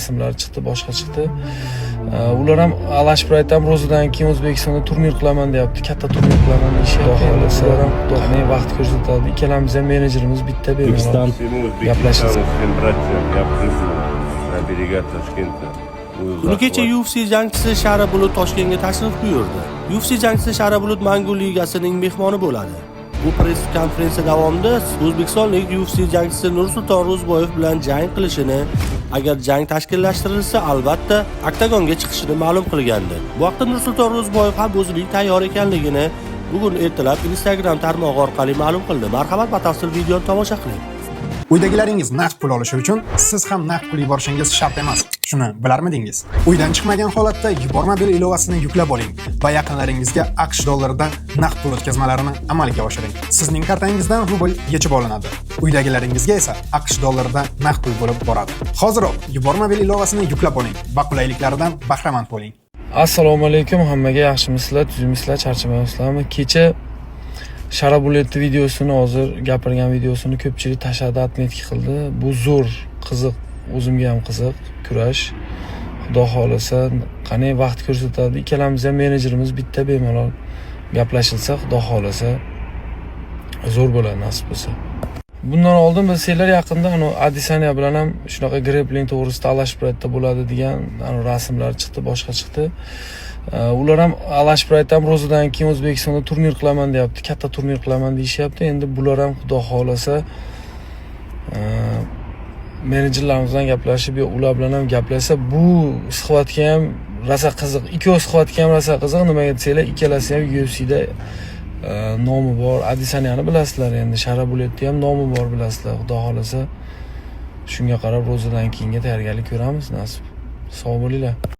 Rasmlar chiqdi, boshqa chiqdi. Ular ham Alashprayt ham ro'zadan keyin O'zbekistonda turnir qilaman deyapti. Katta turnir qilaman deyishyapti. Xudo xohlasa, ular ham vaqt ko'rsatadi. Ikkalamiz ham menejerimiz bitta bemalol gaplashamiz. Kuni kecha UFC jangchisi Shara Bulut Toshkentga tashrif buyurdi. UFC jangchisi Shara Bulut Mangu ligasining mehmoni bo'ladi. Bu press konferensiya davomida o'zbekistonlik UFC jangchisi Nursulton Ro'zboyev bilan jang qilishini, agar jang tashkillashtirilsa, albatta oktagonga chiqishini ma'lum qilgandi. Bu vaqtda Nursulton Ro'zboyev ham o'zining tayyor ekanligini bugun ertalab Instagram tarmog'i orqali ma'lum qildi. Marhamat, batafsil videoni tomosha qiling. Uydagilaringiz naqd pul olishi uchun siz ham naqd pul yuborishingiz shart emas. Shuni bilarmidingiz? Uydan chiqmagan holatda Yubormobil ilovasini yuklab oling va yaqinlaringizga AQSh dollarida naqd pul o'tkazmalarini amalga oshiring. Sizning kartangizdan rubl yechib olinadi. Uydagilaringizga esa AQSh dollarida naqd pul bo'lib boradi. Hoziroq Yubormobil ilovasini yuklab oling va qulayliklaridan bahramand bo'ling. Assalomu alaykum hammaga, yaxshimisizlar, tuzimsizlar, charchamaysizlarmi? Kecha Shara Bulut videosini, hozir gapirgan videosini ko'pchilik tashladi, atmetki qildi. Bu zo'r, qiziq, o'zimga ham qiziq kurash. Xudo xohlasa, qani vaqt ko'rsatadi. Ikkalamiz ham menejerimiz bitta bemalol gaplashilsa, xudo xohlasa zo'r bo'ladi nasib bo'lsa. Bundan oldin bilsanglar, yaqinda Adesanya bilan ham shunaqa grappling to'g'risida Alashpraytda bo'ladi degan rasmlar chiqdi, boshqa chiqdi. Ular ham Alashprayt ham ro'zadan keyin O'zbekistonda turnir qilaman deyapti. Katta turnir qilaman deyishyapti. Endi bular ham xudo xohlasa menejerlarimiz bilan gaplashib, ular bilan ham gaplashsa, bu suhbatga ham rosa qiziq. Ikkovi suhbatga ham rosa qiziq. Nimaga desanglar, ikkalasi ham UFCda nomi bor. Adesanyani bilasizlar, endi Shara Bulutni ham nomi bor, bilasizlar. Xudo xohlasa shunga qarab ro'zadan keyinga tayyorgarlik ko'ramiz, nasib. Sog' bo'linglar.